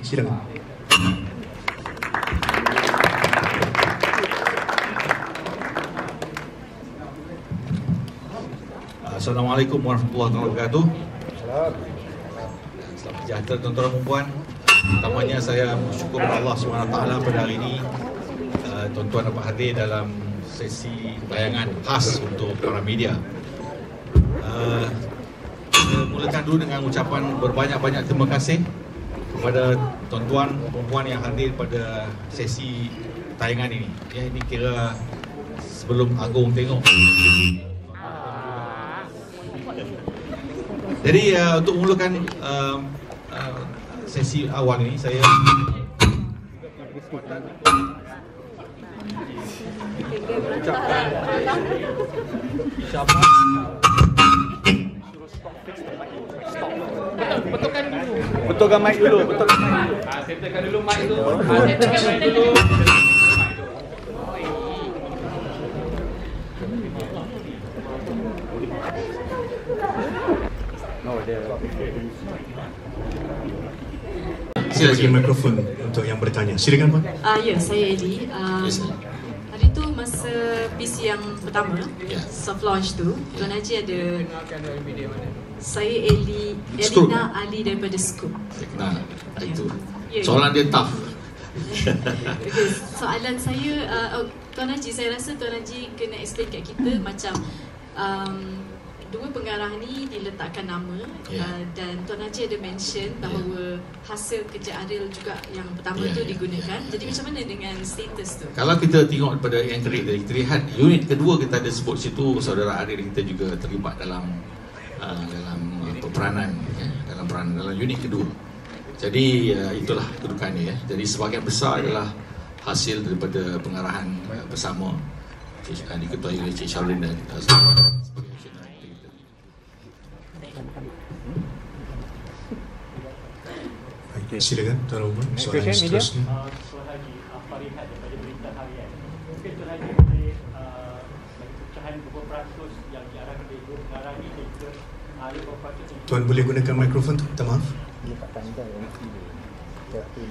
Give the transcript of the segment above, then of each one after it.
Silakan. Assalamualaikum warahmatullahi wabarakatuh. Selamat sejahtera tuan-tuan dan puan. Pertamanya saya bersyukur kepada Allah SWT pada hari ini tuan-tuan dapat hadir dalam sesi tayangan khas untuk para media. Kita mulakan dulu dengan ucapan berbanyak-banyak terima kasih kepada tuan-tuan dan puan yang hadir pada sesi tayangan ini. Ya, ini kira sebelum Agong tengok. Jadi untuk memulakan sesi awal ini saya ucapkan syabat. Betulkan mic dulu. Settlekan dulu mic tu. Settlekan mic dulu. Saya bagi mikrofon untuk yang bertanya. Silakan, Pak. Ya, saya Eli. Hari tu masa PC yang pertama, soft launch tu, Tuan Haji ada saya Elina Ali daripada Scoop. Saya kenal itu. Ya. Soalan dia tough. Okay, soalan saya, Tuan Haji, saya rasa Tuan Haji kena explain kat kita macam dua pengarah ni diletakkan nama, dan Tuan Haji ada mention bahawa hasil kerja Ariel juga yang pertama tu digunakan. Jadi macam mana dengan status tu? Kalau kita tengok pada yang tadi, kita lihat unit kedua kita ada sebut situ saudara Ariel kita juga terlibat dalam peranan, dalam unit kedua. Jadi itulah kedudukannya. Jadi sebahagian besar adalah hasil daripada pengarahan bersama diketuai oleh Cik Sharlin dan silakan Tuan Umar. Soalan seterusnya. Tuan Haji Farihat daripada Berita Harian. Mungkin Tuan Haji boleh bagi pecahan berapa peratus yang diarahkan dari dua pengarah ini dan juga berapa peratus yang... Tuan boleh gunakan mikrofon tu? Minta maaf.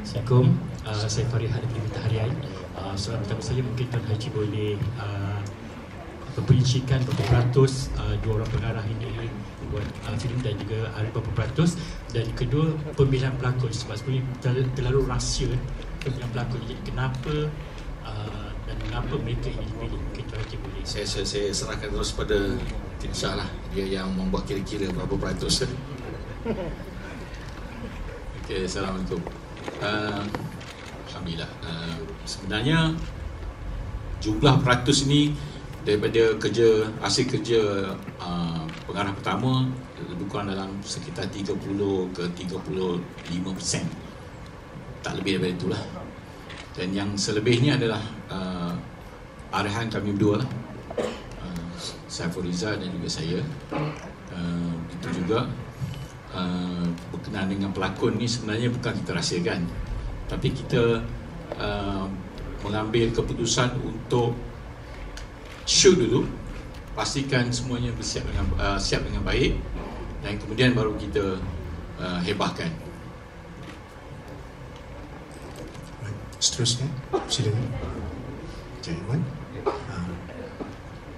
Assalamualaikum, saya Farihat dari Berita Harian. Soalan pertama saya, mungkin Tuan Haji boleh memperincikan berapa peratus dua orang pengarah ini buat filem dan juga ada berapa peratus, dan kedua pemilihan pelakon, sebab sebenarnya terlalu rahsia pemilihan pelakon. Jadi kenapa dan mengapa mereka ini dipilih? Mungkin Tuan Haji boleh. Saya serahkan terus pada Insya Allah dia yang membuat kira-kira berapa peratus. Okey, Assalamualaikum. Alhamdulillah. Sebenarnya jumlah peratus ini daripada hasil kerja pengarah pertama lebih kurang dalam sekitar 30 ke 35%, tak lebih daripada itulah. Dan yang selebihnya adalah arahan kami berdua lah, Saiful Riza dan juga saya. Itu juga berkenaan dengan pelakon ni sebenarnya bukan kita rahsiakan, tapi kita mengambil keputusan untuk shoot dulu, pastikan semuanya siap dengan baik, dan kemudian baru kita hebahkan. Seterusnya, silakan. Cik Iman.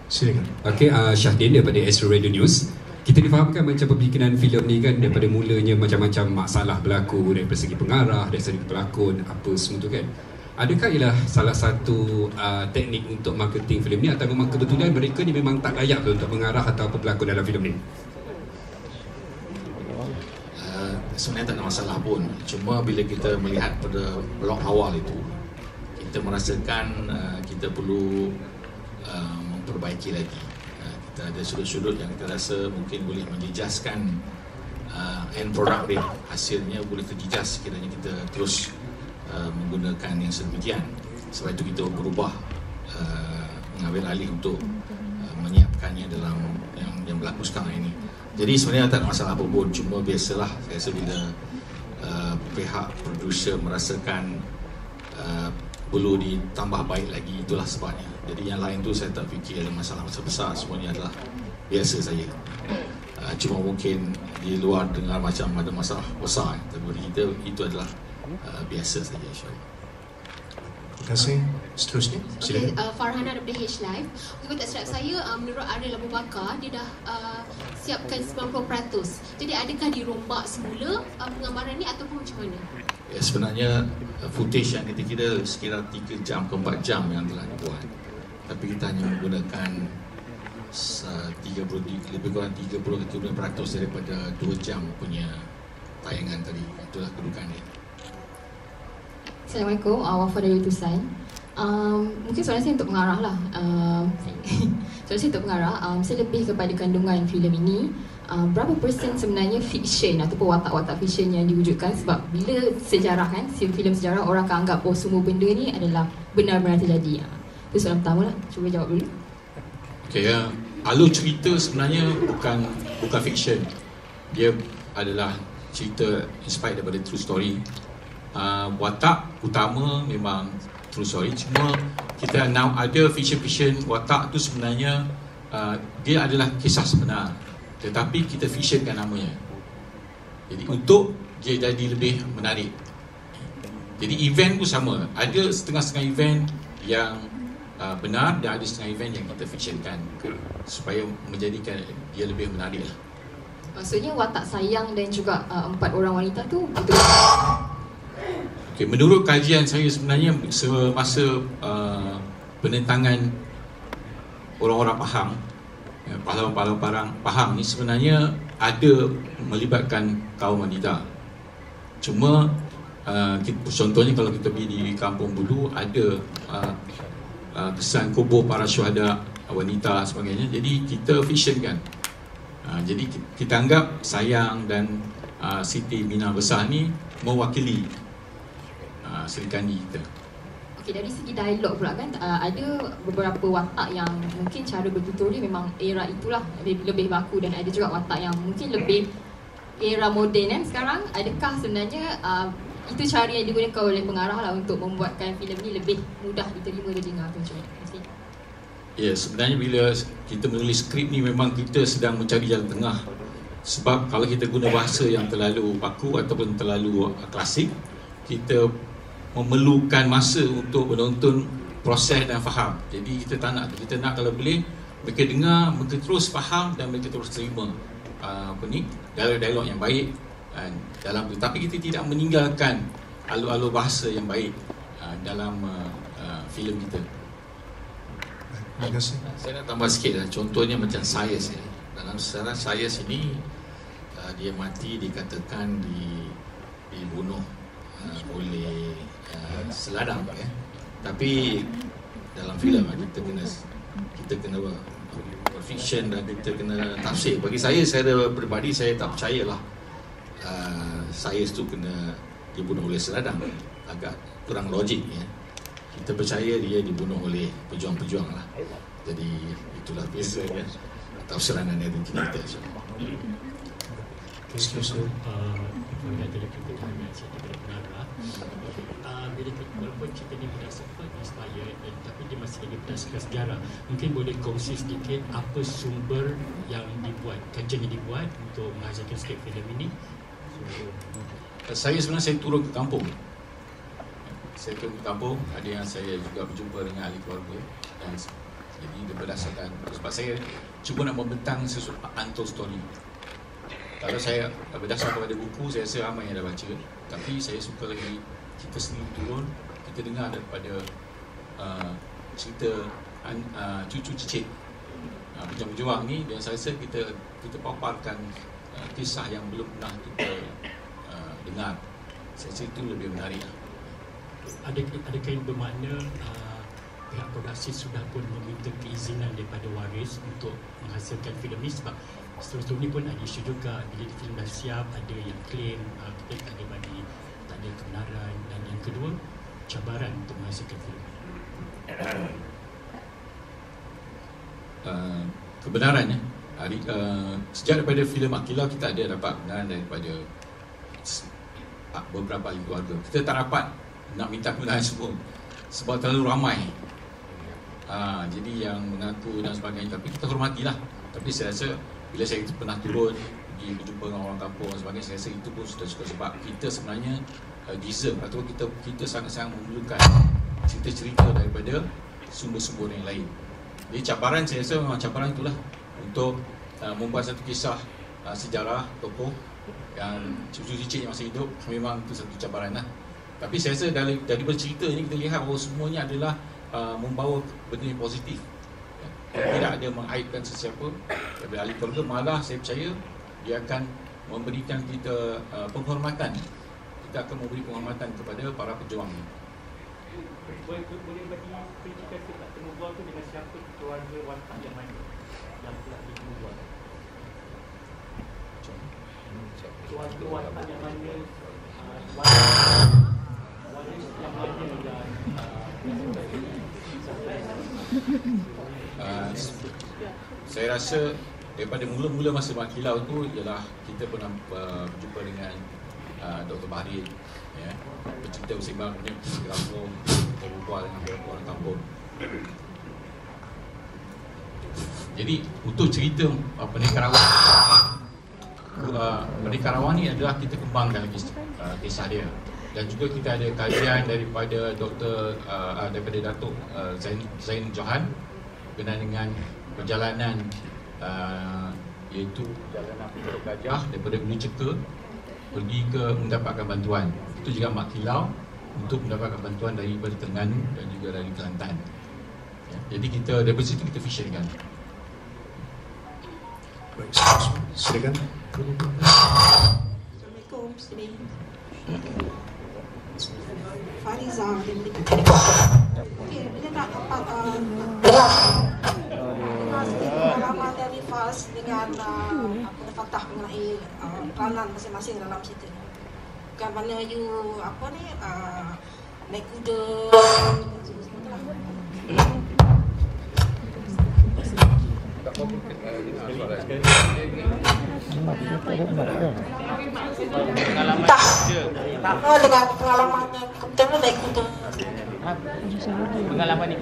Silakan. Okey, Syahdin daripada Astro Radio News. Kita difahamkan macam pembikinan filem ni kan daripada mulanya macam-macam masalah berlaku daripada segi pengarah, dari segi pelakon, apa semua tu kan. Adakah ialah salah satu teknik untuk marketing filem ni, atau memang kebetulan mereka ni memang tak layak untuk mengarah atau pelakon dalam filem ni? Sebenarnya tak ada masalah pun. Cuma bila kita melihat pada blok awal itu, kita merasakan kita perlu memperbaiki lagi. Kita ada sudut-sudut yang kita rasa mungkin boleh menjejaskan end product dia. Hasilnya boleh terjejas sekiranya kita terus menggunakan yang sedemikian. Sebab itu kita berubah, mengambil alih untuk menyiapkannya dalam yang berlaku sekarang ini. Jadi sebenarnya tak ada masalah apa pun. Cuma biasalah, saya rasa bila pihak producer merasakan perlu ditambah baik lagi, itulah sebabnya. Jadi yang lain tu saya tak fikir ada masalah besar-besar. Semuanya adalah biasa saja. Cuma mungkin di luar dengar macam ada masalah besar. Tapi bagi kita itu adalah biasa saja, insyaAllah. Terima kasih. Seterusnya, silakan. Farhana daripada H-Live. Untuk tak silap saya, menurut Ariel Abu Bakar, dia dah siapkan 90%. Jadi adakah dirombak semula penggambaran ni ataupun macam mana? Ya, sebenarnya footage yang kita kira sekira 3 jam ke 4 jam yang telah dibuat. Tapi kita hanya menggunakan lebih kurang 30% daripada 2 jam punya tayangan tadi. Itulah kedudukannya. Assalamualaikum, Wafa dari Tusan. Mungkin soalan saya untuk mengarah lah. Soalan saya untuk mengarah, saya lebih kepada kandungan filem ini. Berapa persen sebenarnya fiction ataupun watak-watak fiction yang diwujudkan? Sebab bila sejarah kan, filem sejarah orang akan anggap semua benda ni adalah benar-benar terjadi. Itu soalan pertama lah, cuba jawab dulu. Okay, alur cerita sebenarnya bukan fiction. Dia adalah cerita inspired daripada true story. Watak utama memang true story, cuma kita now ada fiction watak tu sebenarnya dia adalah kisah sebenar, tetapi kita fictionkan namanya. Jadi untuk dia jadi lebih menarik. Jadi event pun sama, ada setengah-setengah event yang benar dan ada setengah event yang kita fictionkan supaya menjadikan dia lebih menarik lah. Maksudnya watak Sayang dan juga 4 orang wanita tu betul. Okay, menurut kajian saya sebenarnya semasa penentangan orang-orang Pahang, pahlawan-pahlawan Pahang ni sebenarnya ada melibatkan kaum wanita. Cuma contohnya kalau kita pergi di Kampung Bulu ada kesan kubur para syuhada wanita sebagainya. Jadi kita fictionkan. Jadi kita anggap Sayang dan Siti Mina Besar ni mewakili Sri Kandi kita. Okey, dari segi dialog pula kan, ada beberapa watak yang mungkin cara bertutur dia memang era itulah lebih baku, dan ada juga watak yang mungkin lebih era moden kan sekarang. Adakah sebenarnya itu cara yang digunakan oleh pengarah lah untuk membuatkan filem ni lebih mudah diterima didengar tu macam ni? Ya, sebenarnya bila kita menulis skrip ni memang kita sedang mencari jalan tengah. Sebab kalau kita guna bahasa yang terlalu baku ataupun terlalu klasik, kita memerlukan masa untuk penonton proses dan faham. Jadi kita tak nak, kita nak kalau boleh mereka dengar, mereka terus faham dan mereka terus terima dialog yang baik dalam tu. Tapi kita tidak meninggalkan alur-alur bahasa yang baik dalam filem kita. Terima kasih. Saya nak tambah sikit lah. Contohnya macam Sayas ni. Dalam sejarah Sayas ini dia mati dikatakan dibunuh oleh seladang, ya. Tapi dalam filem kita kena berfiction dan kita kena tafsir. Bagi saya secara peribadi saya tak percayalah saya tu kena dibunuh oleh seladang. Agak kurang logik, ya. Kita percaya dia dibunuh oleh pejuang-pejuang lah. Jadi itulah biasanya tafsiran yang ada di kita. Bila walaupun cerita ni berdasarkan inspired tapi dia masih lagi berdasarkan sejarah, mungkin boleh kongsi sedikit apa sumber yang dibuat, kajian yang dibuat untuk menghasilkan skrip filem ini? Saya sebenarnya turun ke kampung. Saya turun ke kampung, ada yang saya juga berjumpa dengan ahli keluarga, dan jadi dia berdasarkan sebab saya cuba nak membentang sesuatu untold story. Kalau saya berdasar kepada buku, saya rasa ramai yang dah baca, tapi saya suka lagi kita sendiri turun, kita dengar daripada cerita cucu cicit pejuang-pejuang ni, dan saya rasa kita paparkan kisah yang belum pernah kita dengar. Saya rasa itu lebih menarik. Adakah ini bermakna pihak produksi sudah pun meminta keizinan daripada waris untuk menghasilkan filem ni? Sebab seterusnya ni pun ada isu juga, bila filem dah siap ada yang claim kita tak ada bagi, tak ada kebenaran, dan yang kedua cabaran untuk menghasilkan filem. Kebenarannya sejak daripada filem Aqilah kita ada dapat kebenaran daripada beberapa ahli keluarga. Kita tak dapat nak minta kebenaran semua sebab terlalu ramai. Jadi yang mengaku dan sebagainya, tapi kita hormatilah. Tapi saya rasa bila saya pernah turun pergi berjumpa dengan orang kampung dan sebagainya, saya rasa itu pun sudah cukup, sebab kita sebenarnya deserve atau kita sangat-sangat memerlukan cerita-cerita daripada sumber-sumber yang lain. Jadi cabaran, saya rasa memang cabaran itulah untuk membuat satu kisah sejarah tokoh yang cucu cicit yang masih hidup. Memang itu satu cabaran lah. Tapi saya rasa dari bercerita ini kita lihat bahawa semuanya adalah membawa benda yang positif. Tidak ada mengaibkan sesiapa. Dari ahli keluarga, malah saya percaya dia akan memberikan kita penghormatan. Kita akan memberi penghormatan kepada para pejuang ini. Boleh bagi perincikan tak temu bual tu dengan siapa keluarga watak yang mana yang telah ditemu bual? Keluarga watak yang mana waris yang mana yang saya rasa daripada mula-mula masa Mak Kilau tu ialah kita pernah berjumpa dengan Dr. Bahri, ya, bercerita bersembang punya di kampung, kita berbual dengan beberapa orang kampung. Jadi untuk cerita Merdeka Rawang ni adalah kita kembangkan lagi kisah dia. Dan juga kita ada kajian daripada daripada Datuk Zain Johan berkenaan dengan perjalanan iaitu perjalanan Pulau Gajah daripada Ulu Ceka pergi ke mendapatkan bantuan. Itu juga Mak Kilau untuk mendapatkan bantuan daripada Terengganu dan juga dari Kelantan. Ya, jadi kita daripada situ kita visionkan. Baik, silakan. Assalamualaikum, Sri Fariza dari dia nak pengalaman dari Faz dengan Fatah mengenai peranan masing-masing dalam cerita ni. Bukan mana you naik kuda. Dengan pengalamannya kita naik kuda. Pengalaman ni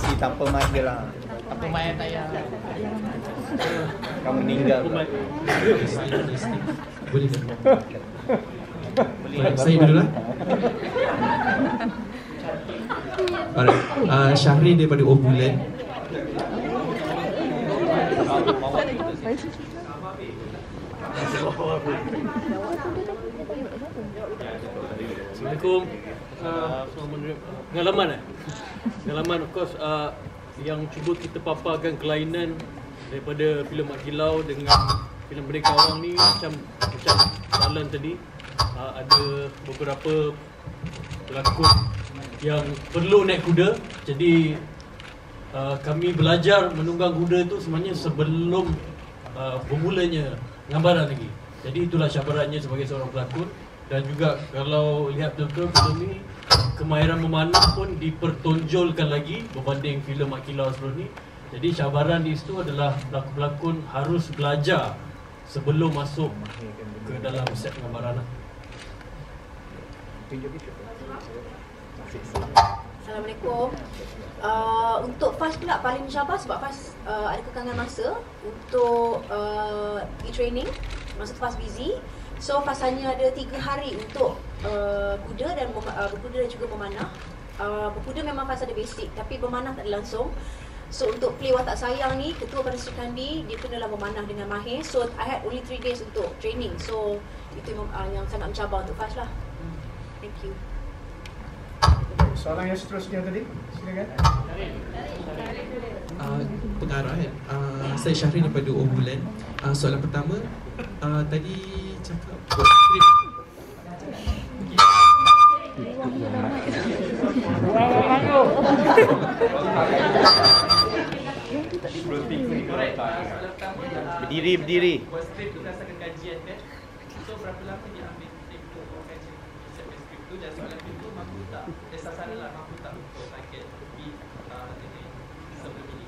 si tanpa mat dia lah. Tanpa mat tak payah. Kamu meninggal. Boleh tak? Saya dulu lah. Syahri daripada Obulan. Assalamualaikum. Pengalaman of course yang cuba kita paparkan kelainan daripada filem Mak Kilau dengan filem Merdeka Rawang ni macam Alan tadi ada beberapa pelakon yang perlu naik kuda. Jadi kami belajar menunggang kuda tu sebenarnya sebelum bermulanya gambaran lagi. Jadi itulah cabarannya sebagai seorang pelakon. Dan juga kalau lihat betul-betul filem ni, kemahiran memanah pun dipertonjolkan lagi berbanding filem Mak Kilau sebelum ni. Jadi cabaran di situ adalah pelakon harus belajar sebelum masuk ke dalam set gambaran. Assalamualaikum. Untuk Faz pula paling mencabar sebab Faz ada kekangan masa untuk e-training. Masa tu Faz busy. So Faz hanya ada 3 hari untuk kuda dan berkuda dan juga memanah. Berkuda memang Faz ada basic tapi memanah tak ada langsung. So untuk play Watak Sayang ni, ketua pada Sukandi dia kenalah memanah dengan mahir. So I had only 3 days untuk training. So itu yang sangat mencabar untuk Faz lah. Thank you. Soalan yang seterusnya tadi, silakan. Pengarah kan, saya Syahri daripada Obulan. Soalan pertama, tadi cakap buat skrip. Berdiri. Buat skrip tu berdasarkan kajian kan. So berapa lama dia ambil tempoh kajian skrip tu, dan soalan itu mampu tak, sasaran lah mampu tak untuk target lebih sebelum ini.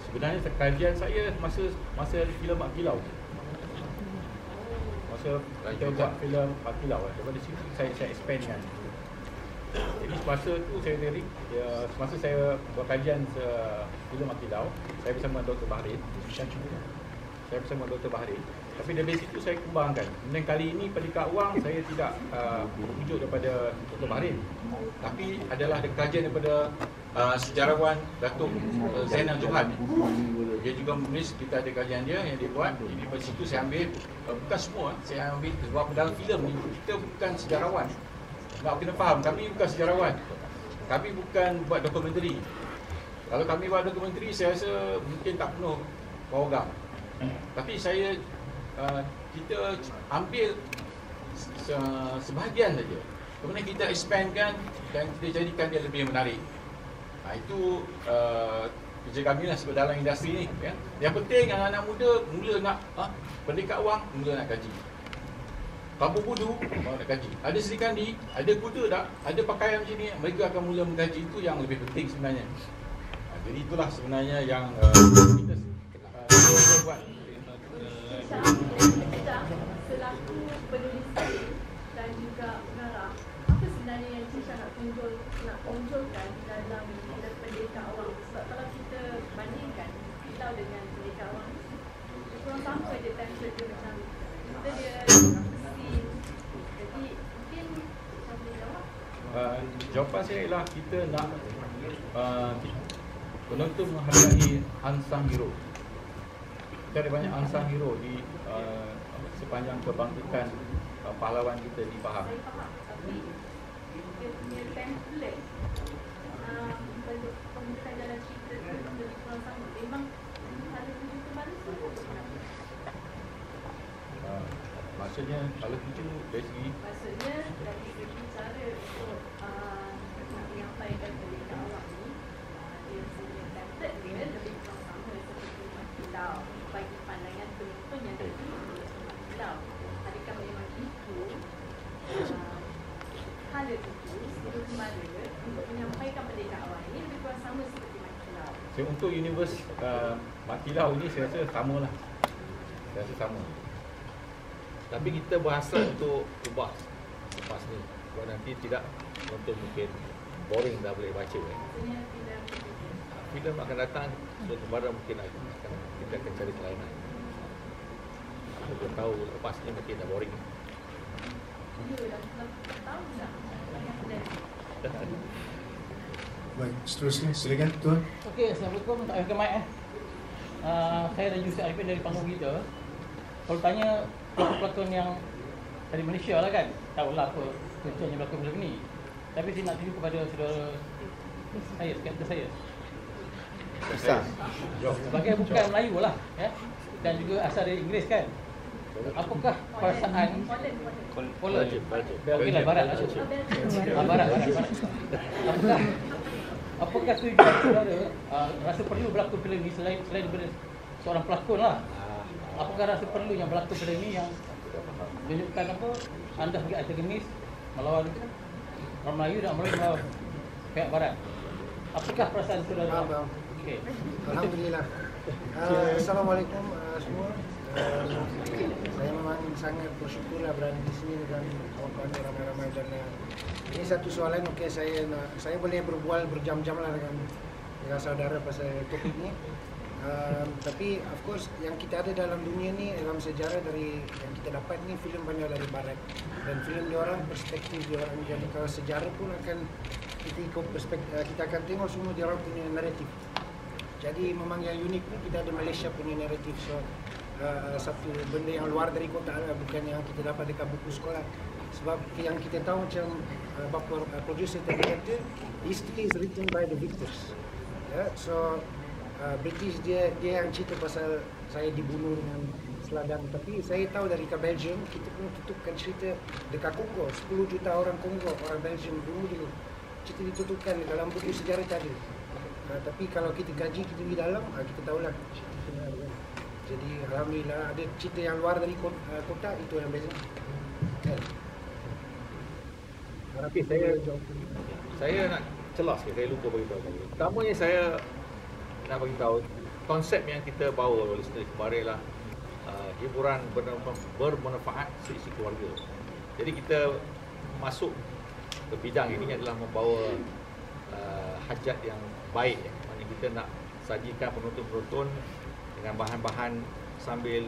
Sebenarnya kajian saya masa filem Mak Kilau. Masa kita buat filem Mak Kilau, daripada situ saya expand kan. Jadi semasa tu saya lirik, semasa saya buat kajian filem Akilau, saya bersama Dr. Bahrin. Saya bersama Dr. Bahrin. Tapi dari situ saya kembangkan. Kemudian kali ini Pelikat Wang saya tidak merujuk daripada Dr. Bahrin, tapi adalah kajian daripada sejarawan Datuk Zainal Johan. Dia juga menulis, kita ada kajian dia yang dia buat. Jadi dari situ saya ambil, bukan semua, saya ambil sebab dalam filem ni kita bukan sejarawan. Nak kena faham, kami bukan sejarawan. Kami bukan buat dokumentari. Kalau kami buat dokumentari, saya rasa mungkin tak penuh program. Tapi kita ambil sebahagian saja. Kemudian kita expandkan dan kita jadikan dia lebih menarik. Itu kerja kami lah sebab dalam industri ni. Ya. Yang penting anak-anak muda mula nak Pelikat Wang, mula nak kaji. Kampung Budu, nak kaji. Ada Seri Kandi, ada kuda tak, ada pakaian macam ni, mereka akan mula mengkaji. Itu yang lebih penting sebenarnya. Jadi itulah sebenarnya yang kita buat. Selaku penulis dan juga pengarah, apa sebenarnya yang Cisha nak tonjolkan dalam Pelikat Wang? Sebab kalau kita bandingkan Kilau dengan Pelikat Wang, kurang sama je template dia macam kita dia mesin. Jadi mungkin macam boleh jawab? Jawapan saya ialah kita nak penonton menghargai unsung hero. Kita ada banyak unsung hero di sepanjang kebangkitan pahlawan kita di Pahang. Saya faham, tapi dia punya template pembukaan dalam cerita tu lebih kurang sama. Memang ada tujuh kemanusiaan ke kenapa? Maksudnya kalau tujuh dari segi? Maksudnya dari segi cara untuk menyampaikan Pelikat Wang ni, dia punya template dia lebih kurang sama seperti Kilau, bagi pandangan penonton yang tadi Kilau. Adakah memang itu hala itu seluruh kemara untuk menyampaikan Pelikat Wang ini lebih kurang sama seperti Kilau? Untuk universe Mat Kilau ini saya rasa sama lah. Saya rasa sama. Tapi kita berhasrat untuk ubah lepas ni. Sebab nanti tidak penonton mungkin boring dah boleh baca. Filem akan datang, suatu barang mungkin kita akan cari kelainan. Kita tahu lepas ni mungkin dah boring. Baik, seterusnya silakan Tuan. Okey, Assalamualaikum. Tak ada mic saya dan Yusuf Arifin dari panggung kita. Kalau tanya pelakon-pelakon yang dari Malaysia lah kan, tahulah apa tujuannya berlakon film ni. Tapi saya nak tunjuk kepada saudara saya, skeptis saya. Sebagai bukan Melayu lah, ya, dan juga asal dari Inggeris kan. Apakah perasaan Okeylah barat lah. Barat. Apakah tujuan saudara rasa perlu berlakon filem ni selain daripada seorang pelakon lah? Apakah rasa perlunya berlakon filem ni yang menunjukkan apa anda sebagai antagonis melawan orang Melayu dan melawan pihak barat? Apakah perasaan saudara? Okey. Alhamdulillah. Assalamualaikum semua. Saya memang sangat bersyukurlah berada di sini dengan kawan-kawan ramai-ramai dan ini satu soalan. Okey, saya boleh berbual berjam-jam lah dengan saudara pasal topik ni. Tapi of course yang kita ada dalam dunia ni, dalam sejarah dari yang kita dapat ni, filem banyak dari barat dan filem diorang, perspektif diorang. Jadi kalau sejarah pun akan kita ikut perspektif, kita akan tengok semua diorang punya naratif. Jadi memang yang unik ni kita ada Malaysia punya naratif. So satu benda yang luar dari kota lah, bukan yang kita dapat dekat buku sekolah. Sebab yang kita tahu macam bapa producer tadi kata, history is written by the victors. So British dia yang cerita pasal saya dibunuh dengan seladang. Tapi saya tahu dari Belgium, kita pun tutupkan cerita dekat Kongo. 10 juta orang Kongo, orang Belgium bunuh dia. Cerita ditutupkan dalam buku sejarah tadi. Tapi kalau kita kaji, kita pergi dalam, kita tahulah cerita sebenarnya. Jadi alhamdulillah ada cerita yang luar dari kota, itu yang beza. Tapi saya nak celas, saya lupa beritahu tadi. Pertamanya saya nak beritahu konsep yang kita bawa oleh listener kemarin lah hiburan bermanfaat seisi keluarga. Jadi kita masuk bidang ini adalah membawa hajat yang baik. Maksudnya kita nak sajikan penonton-penonton dengan bahan-bahan sambil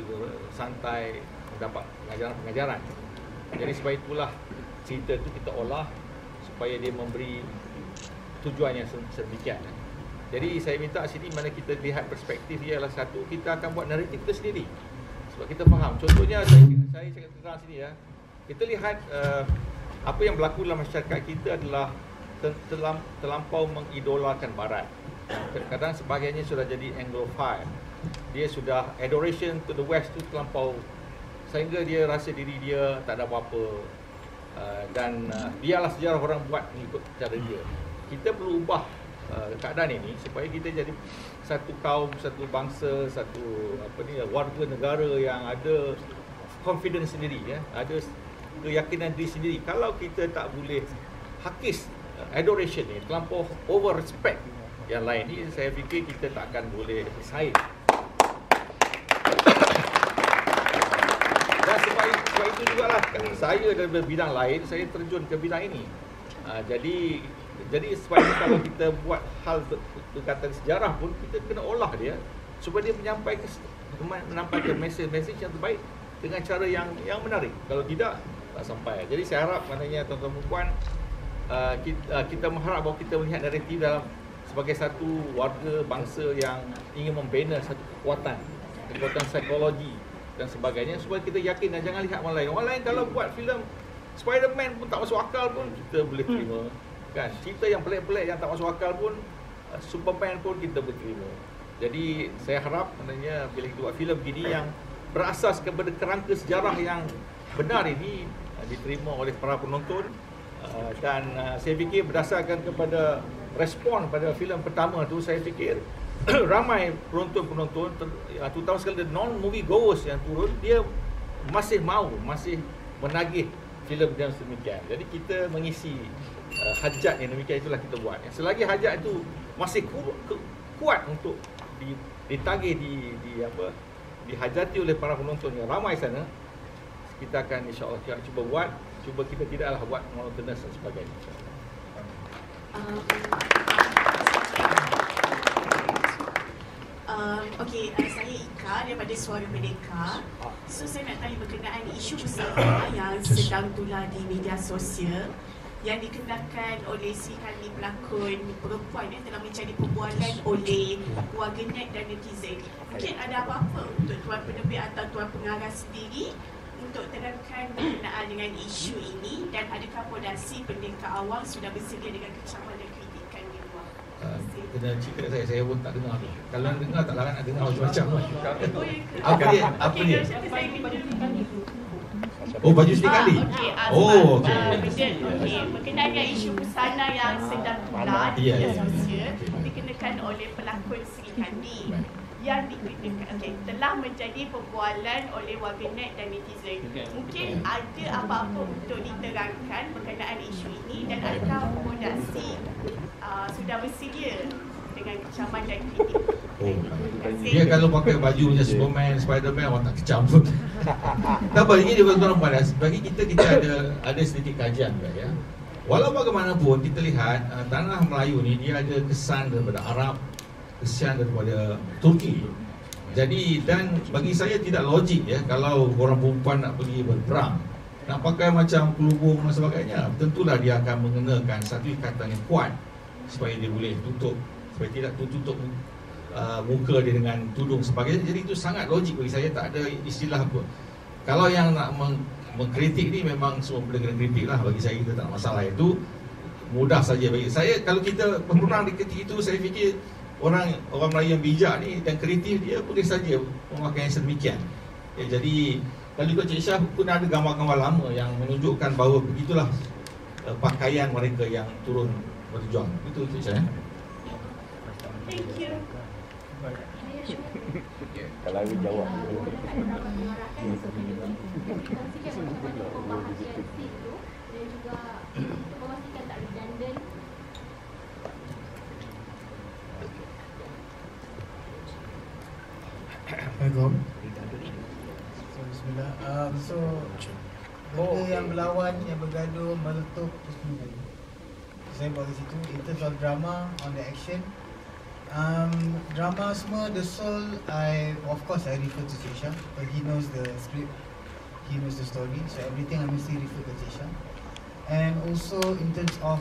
santai mendapat pengajaran-pengajaran. Jadi sebab itulah cerita itu kita olah supaya dia memberi tujuan yang sedemikian. Jadi saya minta sini mana kita lihat perspektif dia adalah satu, kita akan buat naratif kita sendiri. Sebab kita faham. Contohnya saya cakap tentang sini ya. Kita lihat apa yang berlaku dalam masyarakat kita adalah terlampau mengidolakan barat. Kadang-kadang sebagainya sudah jadi anglophile. Dia sudah adoration to the west tu terlampau sehingga dia rasa diri dia tak ada apa-apa. Dan biarlah sejarah orang buat mengikut cara dia. Kita perlu ubah keadaan ini supaya kita jadi satu kaum, satu bangsa, satu warga negara yang ada confidence sendiri ya, ada keyakinan diri sendiri. Kalau kita tak boleh hakis adoration ni, terlampau over respect yang lain ni, saya fikir kita tak akan boleh bersaing. Dan sebab itu jugalah saya dari bidang lain, saya terjun ke bidang ini. Jadi sebab itu kalau kita buat hal berkaitan sejarah pun, kita kena olah dia supaya dia menyampaikan mesej yang terbaik dengan cara yang menarik. Kalau tidak, tak sampai. Jadi saya harap maknanya tuan-tuan dan puan, kita mengharap bahawa kita melihat naratif dalam sebagai satu warga bangsa yang ingin membina satu kekuatan psikologi dan sebagainya, supaya kita yakin dan jangan lihat orang lain. Orang lain kalau buat filem Spider-Man pun tak masuk akal pun kita boleh terima. Kan? Cerita yang pelik-pelik yang tak masuk akal pun, Superman pun kita boleh terima. Jadi saya harap maknanya bila kita buat filem begini yang berasas kepada kerangka sejarah yang benar ini diterima oleh para penonton. Dan saya fikir berdasarkan kepada respon pada filem pertama tu, saya fikir ramai penonton-penonton, terutama sekali non-movie goers yang turun, dia masih menagih filem yang sedemikian. Jadi kita mengisi hajat yang demikian, itulah kita buat. Selagi hajat itu masih kuat untuk ditagih, dihajati oleh para penonton yang ramai sana, kita akan insya-Allah cuba buat. Cuba kita tidaklah buat monotonous dan sebagainya. Okey, saya Ika daripada Suara Merdeka. So saya nak tanya berkenaan isu besar yang sedang tular di media sosial yang dikenakan oleh Sri Kandi pelakon perempuan yang telah mencari perbualan oleh warganet dan netizen. Mungkin ada apa-apa untuk tuan penerbit atau tuan pengarah sendiri untuk terangkan berkenaan dengan isu ini, dan adakah fondasi Merdeka Awam sudah bersedia dengan kecaman dan kritikan di luar? Kena cerita saya pun tak dengar tu. Kalau nak dengar tak larang nak dengar macam-macam. Apa dia? Oh, baju Sri Kandi. Oh, okey. Berkenaan dengan isu busana yang sedang tular di media sosial dikenakan oleh pelakon Sri Kandi yang telah menjadi perbualan oleh warganet dan netizen. Mungkin ada apa-apa untuk diterangkan berkenaan isu ini, dan adakah fondasi sudah bersedia dengan kecaman dan kritik? Dia kalau pakai baju macam Superman, Spider-Man, orang tak kecam pun. Tak apa, ini juga tuan-tuan puan, bagi kita ada sedikit kajian juga ya. Walau bagaimanapun kita lihat tanah Melayu ni dia ada kesan daripada Arab, kesan daripada Turki. Jadi dan bagi saya tidak logik ya kalau orang perempuan nak pergi berperang, nak pakai macam pelubung dan sebagainya. Tentulah dia akan mengenakan satu ikatan yang kuat supaya dia boleh tutup, supaya tidak tutup muka dia dengan tudung sebagainya. Jadi itu sangat logik bagi saya, tak ada istilah apa. Kalau yang nak mengkritik ni memang semua boleh kena kritik lah. Bagi saya kita tak ada masalah, itu mudah saja bagi saya. Kalau kita berperang di ketika itu, saya fikir orang Melayu yang bijak ni dan kreatif, dia boleh saja memakai yang sedemikian ya. Jadi kalau ikut Cik Syah pun ada gambar-gambar lama yang menunjukkan bahawa begitulah pakaian mereka yang turun berjuang. Itu Cik Syah. Thank you. Kalau Awi jawab Assalamualaikum. Bismillah. Benda yang berlawan, yang bergaduh, meletup itu semua. saya buat di situ. In terms of drama, on the action, drama semua, the soul, of course I refer to Cik Syah, but he knows the script, he knows the story, so everything I mesti refer to Cik Syah. And also in terms of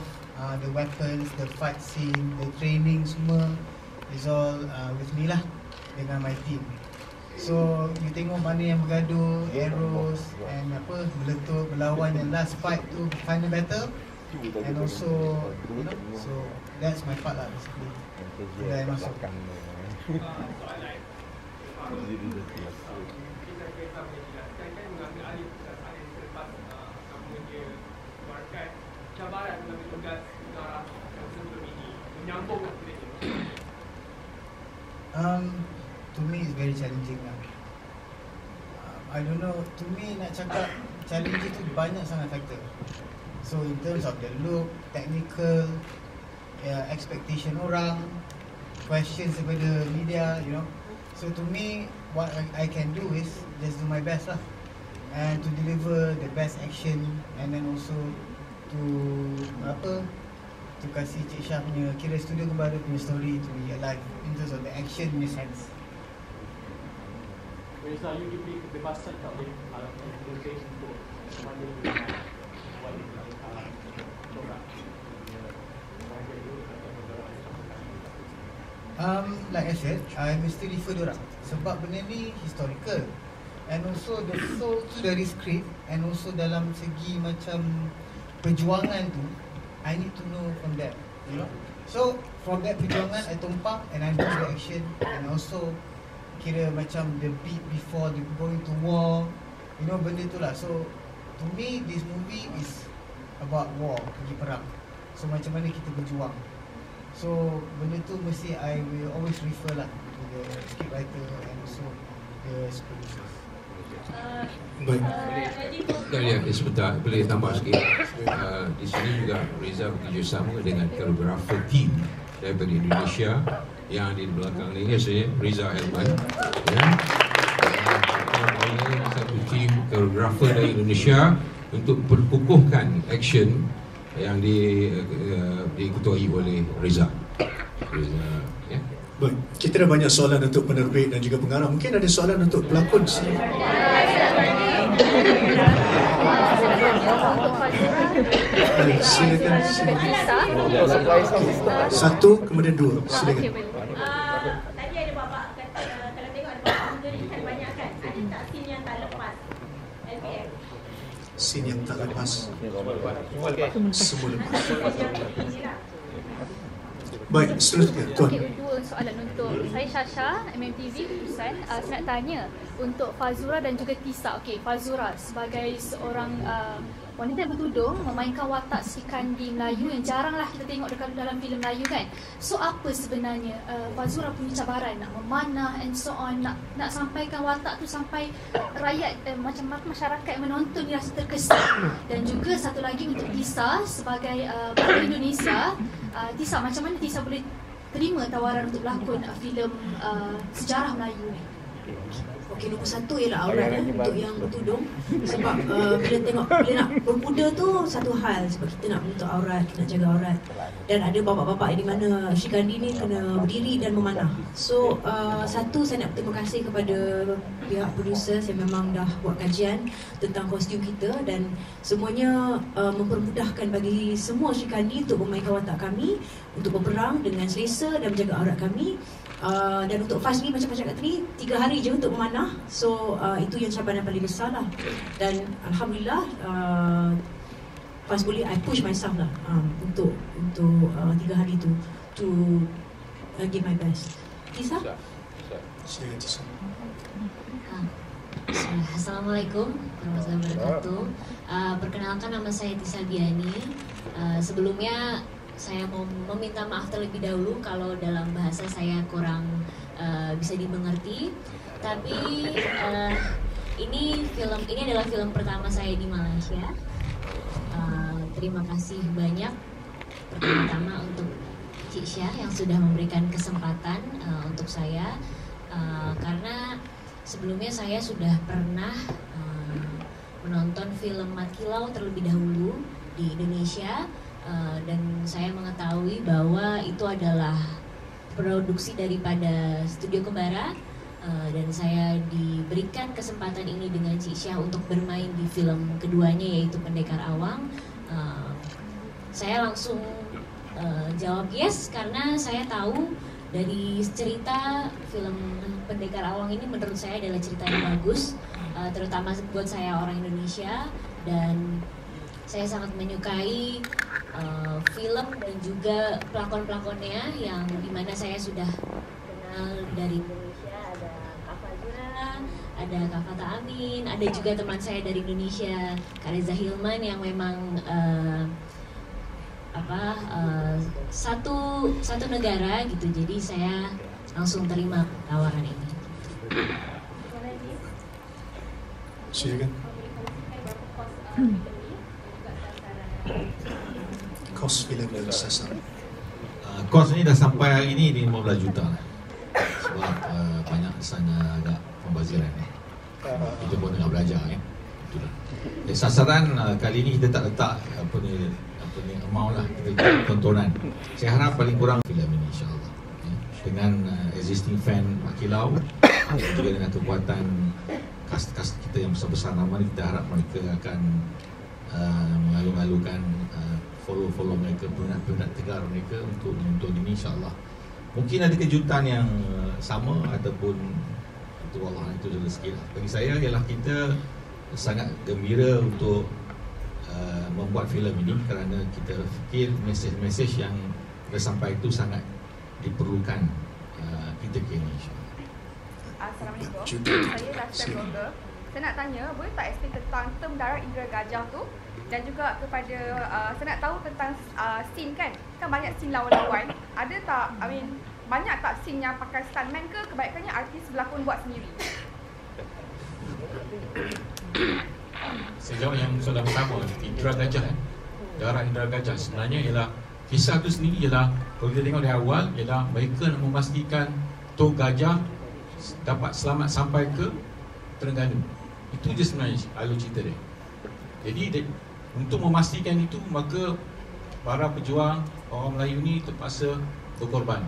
the weapons, the fight scene, the training semua is all with me lah, dengan my team. So you tengok mana yang bergaduh, arrows and apa, meletup, berlawan, yang last fight tu final battle. And also, you know, so that's my part lah basically. Bila I masuk. To me it's very challenging lah. I don't know, to me nak cakap challenge tu banyak sangat faktor. So in terms of the look, technical, expectation orang, questions daripada media, you know. So to me, what I can do is just do my best lah, and to deliver the best action, and then also to to kasih Cik Syah punya, kira studio kembali punya story to be alive in terms of the action punya sense. Reza, you diberi kebebasan tak boleh lebih untuk mana like I said, I mesti refer diorang sebab benda ni historical, and also the soul tu dari script, and also dalam segi macam perjuangan tu, I need to know from that, you know. So from that perjuangan I tumpang and I do the action, and also kira macam the beat before the going to war, you know, benda tu lah. So to me this movie is about war, pergi perang. So macam mana kita berjuang. So benda tu mesti I will always refer lah to the script writer and also the producers. Baik. Ya, sebentar boleh tambah sikit. Di sini juga Reza bekerjasama dengan koreografer team daripada Indonesia yang ada di belakang ni, saya Riza Elman. Ya. Satu tim koreografer dari Indonesia untuk perkukuhkan action yang diketuai oleh Reza. Ya. Baik, kita dah banyak soalan untuk penerbit dan juga pengarah. Mungkin ada soalan untuk pelakon sini. Silakan. Satu, kemudian dua. Silakan. Tadi ada bapak kata, kalau tengok ada bapak muda ni kan banyak kan, ada tak scene yang tak lepas LPM? Scene yang tak lepas. Semua lepas. Baik, seterusnya Tuan. Okey, dua soalan untuk saya, Syasha, MMTV Keputusan. Saya nak tanya untuk Fazura dan juga Tisa. Okey, Fazura sebagai seorang wanita yang bertudung memainkan watak Sri Kandi Melayu yang jaranglah kita tengok dekat dalam filem Melayu kan. So apa sebenarnya Fazura punya cabaran nak memanah and so on, nak sampaikan watak tu sampai rakyat macam masyarakat yang menonton dia rasa terkesan. Dan juga satu lagi untuk Tisa sebagai pelakon Indonesia, Tisa, macam mana Tisa boleh terima tawaran untuk berlakon filem sejarah Melayu ni? Okey, nombor satu ialah aurat untuk yang bertudung. Sebab bila nak bermuda tu satu hal, sebab kita nak menutup aurat, kita nak jaga aurat. Dan ada bapak-bapak di mana Sri Kandi ni kena berdiri dan memanah. So satu, saya nak berterima kasih kepada pihak producer yang memang dah buat kajian tentang kostum kita, dan semuanya mempermudahkan bagi semua Sri Kandi untuk memainkan watak kami, untuk berperang dengan selesa dan menjaga aurat kami. Dan untuk fast ni macam cakap tadi, 3 hari je untuk memanah. So itu yang cabaran paling besar lah. Dan Alhamdulillah fast boleh I push myself lah untuk 3 hari tu to give my best. Tisa? Assalamualaikum warahmatullahi wabarakatuh. Perkenalkan, nama saya Tisa Diani. Sebelumnya saya mau meminta maaf terlebih dahulu kalau dalam bahasa saya kurang bisa dimengerti. Tapi ini adalah film pertama saya di Malaysia. Terima kasih banyak pertama untuk Cik Syah yang sudah memberikan kesempatan untuk saya, karena sebelumnya saya sudah pernah menonton film Mat Kilau terlebih dahulu di Indonesia. dan saya mengetahui bahwa itu adalah produksi daripada Studio Kembara, dan saya diberikan kesempatan ini dengan Cik Syah untuk bermain di film keduanya yaitu Pendekar Awang. Saya langsung jawab yes karena saya tahu dari cerita film Pendekar Awang ini menurut saya adalah cerita yang bagus, terutama buat saya orang Indonesia, dan saya sangat menyukai film dan juga pelakon-pelakonnya yang dimana saya sudah kenal dari Indonesia. Ada Kak Fazura, ada Kak Fata Amin, ada juga teman saya dari Indonesia Kak Reza Hilman yang memang satu negara gitu, jadi saya langsung terima tawaran ini. Silakan. Kos filem dan sasaran. Kos ni dah sampai hari ini 15 juta lah. Sebab banyak rasanya agak pembaziran ni. Kita pun tengah belajar ya. Itulah. Sasaran kali ni kita tak letak apa ni amount lah, kita tontonan. Saya harap paling kurang filem ini insya-Allah. Dengan existing fan Mak Kilau dan juga dengan kekuatan cast kita yang besar-besar nama ni, kita harap mereka akan mengalu-alukan follow mereka, peminat tegar mereka untuk menonton ini insya-Allah. Mungkin ada kejutan yang sama ataupun itu Allah itu rezeki lah. Bagi saya ialah kita sangat gembira untuk membuat filem ini kerana kita fikir mesej-mesej yang tersampai itu sangat diperlukan kita kini insya-Allah. Assalamualaikum. Saya lifestyle blogger. Saya nak tanya, boleh tak explain tentang term darah indera gajah tu, dan juga kepada saya nak tahu tentang scene kan banyak scene lawan-lawan. Ada tak, banyak tak scene yang pakai stuntman ke kebanyakannya artis berlakon buat sendiri? Saya jawab yang soalan pertama, indera gajah kan. Darah indera gajah sebenarnya ialah kisah tu sendiri ialah kalau kita tengok dari awal ialah mereka nak memastikan Tok Gajah dapat selamat sampai ke Terengganu. Itu je sebenarnya alur cerita dia. Jadi untuk memastikan itu maka para pejuang orang Melayu ni terpaksa berkorban,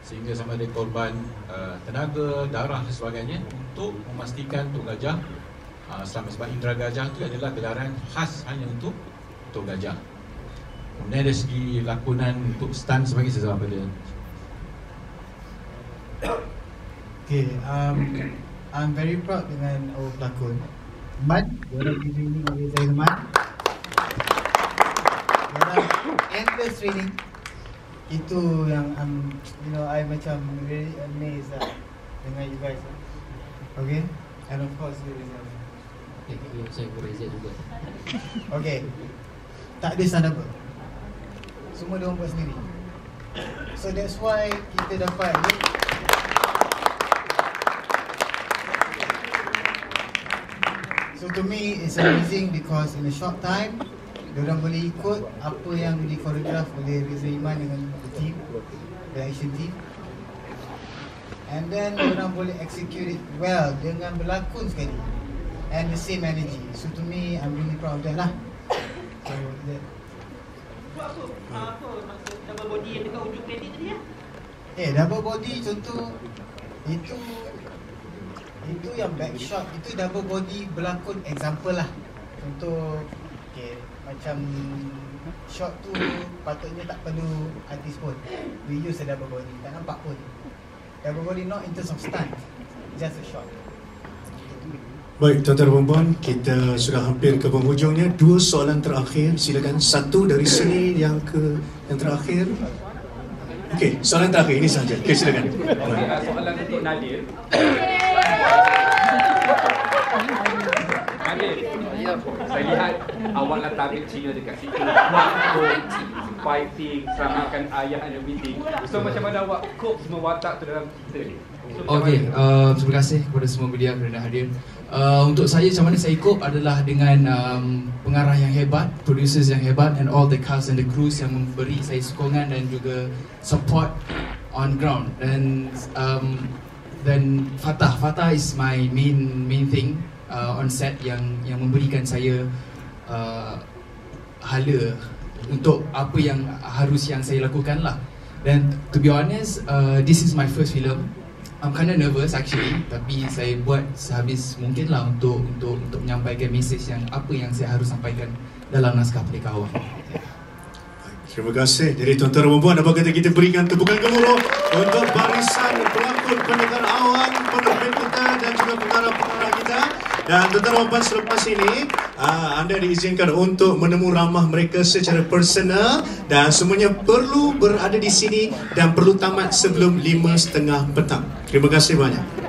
sehingga sama ada korban tenaga, darah dan sebagainya untuk memastikan Tok Gajah selamat. Sebab indera gajah itu adalah gelaran khas hanya untuk Tok Gajah. Kemudian dari segi lakonan untuk stunt sebagai saya jawab pada. Okay, I'm very proud dengan our pelakon Mat, diorang di training oleh saya Mat. Diorang endless training. Itu yang I macam really amazed lah dengan you guys. Okay, and of course saya Reza juga. Okay, tak ada stand up, semua diorang buat sendiri. So that's why kita dapat So to me it's amazing because in a short time diorang boleh ikut apa yang di-choreograph oleh Reza Iman dengan the team, the action team, and then diorang boleh execute it well dengan berlakon sekali and the same energy. So to me I'm really proud of that lah. So that double body yang dekat ujung kredit tadi ya? Double body contoh itu yang back shot, itu double body berlakon example lah. Contoh macam shot tu patutnya tak perlu artis pun, we use a double body, tak nampak pun. Double body not in terms of stunt, just a shot. Baik, tuan-tuan dan puan-puan, kita sudah hampir ke penghujungnya. 2 soalan terakhir, silakan. Satu dari sini, yang terakhir. Okey, soalan terakhir ini sahaja. Okey, silakan. Soalan untuk Nadir. Nadir, saya lihat awak lah tarik Cina dekat situ, fighting, selamatkan ayah and everything. So macam mana awak cope semua watak tu dalam cerita ni? Okey, terima kasih kepada semua media kerana hadir. Untuk saya, macam mana saya cope adalah dengan pengarah yang hebat, producers yang hebat, and all the cast and the crews yang memberi saya sokongan dan juga support on ground. Dan Fatah is my main thing on set yang memberikan saya hala untuk apa yang saya lakukan lah. Dan to be honest, this is my first film. I'm kind of nervous actually, tapi saya buat sehabis mungkin lah untuk menyampaikan mesej yang apa yang saya harus sampaikan dalam naskah Pendekar Awang. Terima kasih. Jadi tuan-tuan dan puan-puan, apa kata kita berikan tepukan gemuruh untuk barisan pelakon Pendekar Awang, penerbit kita dan juga pengarah-pengarah kita. Dan tuan-tuan dan puan, selepas ini anda diizinkan untuk menemu ramah mereka secara personal dan semuanya perlu berada di sini dan perlu tamat sebelum 5:30 petang. Terima kasih banyak.